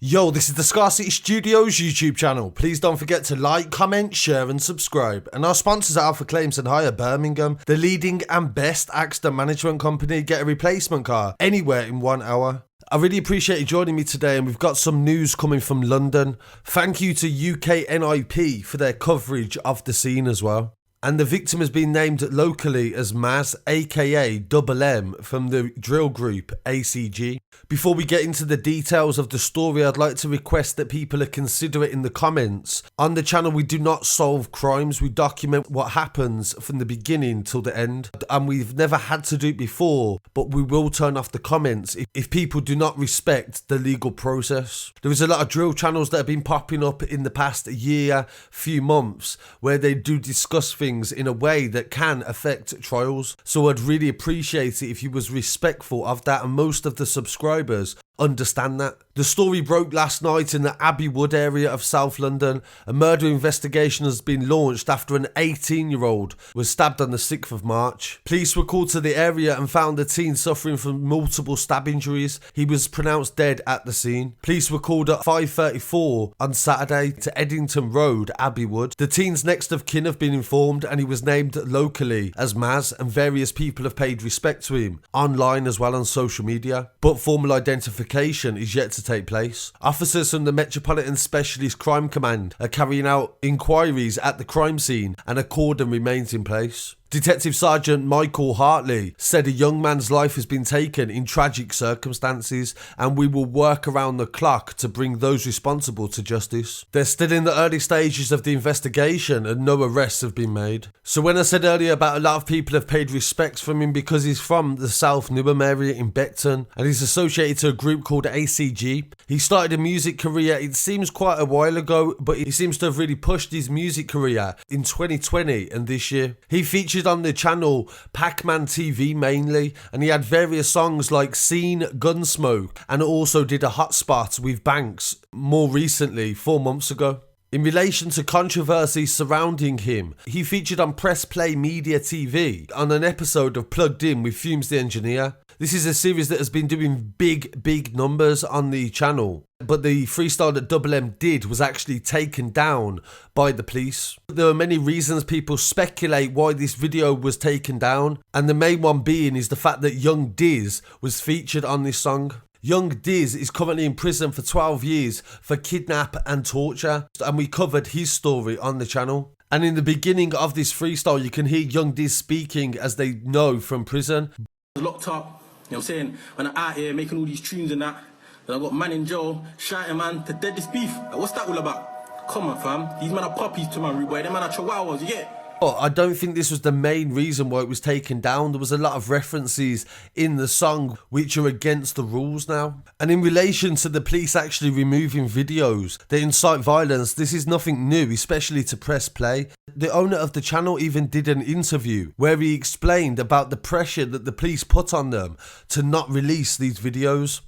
Yo, this is the Scarcity Studios YouTube channel. Please don't forget to like, comment, share and subscribe. And our sponsors are Alpha Claims and Hire Birmingham, the leading and best accident management company. Get a replacement car anywhere in 1 hour. I really appreciate you joining me today, and we've got some news coming from London. Thank you to UK NIP for their coverage of the scene as well. And the victim has been named locally as Maz, aka Double M, from the drill group ACG. Before we get into the details of the story, I'd like to request that people are considerate in the comments. On the channel, we do not solve crimes, we document what happens from the beginning till the end. And we've never had to do it before, but we will turn off the comments if people do not respect the legal process. There is a lot of drill channels that have been popping up in the past year, few months, where they do discuss things in a way that can affect trials. So I'd really appreciate it if you was respectful of that, and most of the subscribers understand that. The story broke last night in the Abbey Wood area of South London. A murder investigation has been launched after an 18-year-old was stabbed on the 6th of March. Police were called to the area and found the teen suffering from multiple stab injuries. He was pronounced dead at the scene. Police were called at 5:34 on Saturday to Edington Road, Abbey Wood. The teen's next of kin have been informed, and he was named locally as Maz, and various people have paid respect to him online as well on social media. But formal identification is yet to take place. Officers from the Metropolitan Specialist Crime Command are carrying out inquiries at the crime scene, and a cordon remains in place. Detective Sergeant Michael Hartley said a young man's life has been taken in tragic circumstances, and we will work around the clock to bring those responsible to justice. They're still in the early stages of the investigation and no arrests have been made. So when I said earlier about a lot of people have paid respects from him because he's from the South Newham area in Beckton and he's associated to a group called ACG. He started a music career, it seems quite a while ago, but he seems to have really pushed his music career in 2020 and this year. He featured on the channel Pac-Man TV mainly, and he had various songs like Scene, Gunsmoke, and also did a hotspot with Banks more recently, 4 months ago. In relation to controversy surrounding him, he featured on Press Play Media TV on an episode of Plugged In with Fumes the Engineer. This is a series that has been doing big numbers on the channel, but the freestyle that Double M did was actually taken down by the police. There are many reasons people speculate why this video was taken down, and the main one being is the fact that Young Diz was featured on this song. Young Diz is currently in prison for 12 years for kidnap and torture, and we covered his story on the channel. And in the beginning of this freestyle, you can hear Young Diz speaking as they know from prison. Locked up, you know what I'm saying? When I'm out here making all these tunes and that, then I got man in jail, shouting man to dead this beef. Like, what's that all about? Come on fam, these men are puppies to my rude boy, them man are chihuahuas, you get? I don't think this was the main reason why it was taken down. There was a lot of references in the song which are against the rules now. And in relation to the police actually removing videos that incite violence, this is nothing new, especially to Press Play. The owner of the channel even did an interview where he explained about the pressure that the police put on them to not release these videos.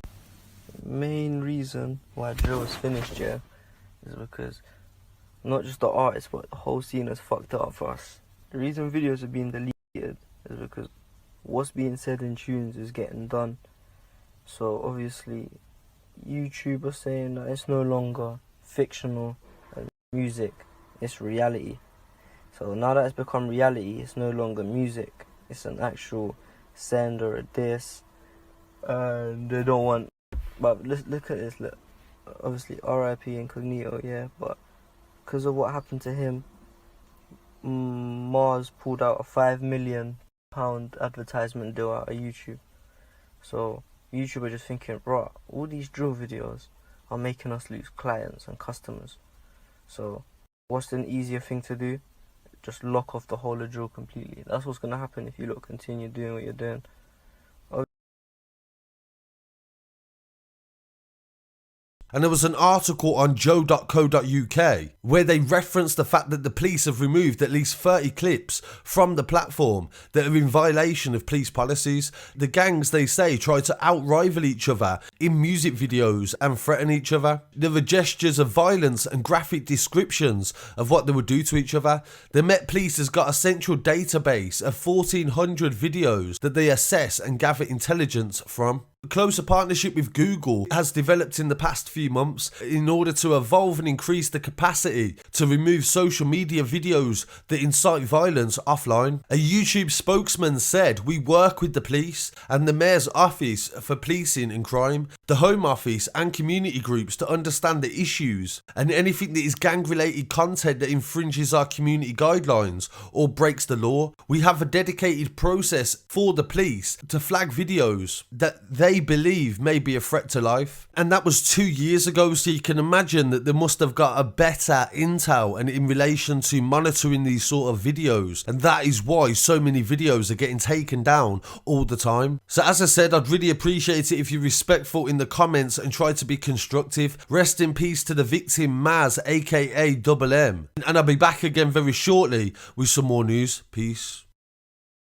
Main reason why drill was finished, yeah, is because not just the artists, but the whole scene has fucked it up for us. The reason videos are being deleted is because what's being said in tunes is getting done. So obviously, YouTube are saying that it's no longer fictional and music, it's reality. So now that it's become reality, it's no longer music, it's an actual send or a diss. And they don't want, but look at this, look. Obviously RIP Incognito, yeah, but because of what happened to him, Mars pulled out a £5 million advertisement deal out of YouTube. So YouTube are just thinking, right, all these drill videos are making us lose clients and customers. So what's an easier thing to do? Just lock off the whole of drill completely. That's what's going to happen if you lot continue doing what you're doing. And there was an article on joe.co.uk where they referenced the fact that the police have removed at least 30 clips from the platform that are in violation of police policies. The gangs, they say, try to outrival each other in music videos and threaten each other. There were gestures of violence and graphic descriptions of what they would do to each other. The Met Police has got a central database of 1,400 videos that they assess and gather intelligence from. A closer partnership with Google has developed in the past few months in order to evolve and increase the capacity to remove social media videos that incite violence offline. A YouTube spokesman said, "We work with the police and the Mayor's Office for Policing and Crime, the Home Office and community groups to understand the issues and anything that is gang-related content that infringes our community guidelines or breaks the law. We have a dedicated process for the police to flag videos that they believe may be a threat to life." And that was 2 years ago, so you can imagine that they must have got a better intel and in relation to monitoring these sort of videos, and that is why so many videos are getting taken down all the time. So as I said, I'd really appreciate it if you're respectful in the comments and try to be constructive. Rest in peace to the victim Maz, aka Double M, and I'll be back again very shortly with some more news. Peace.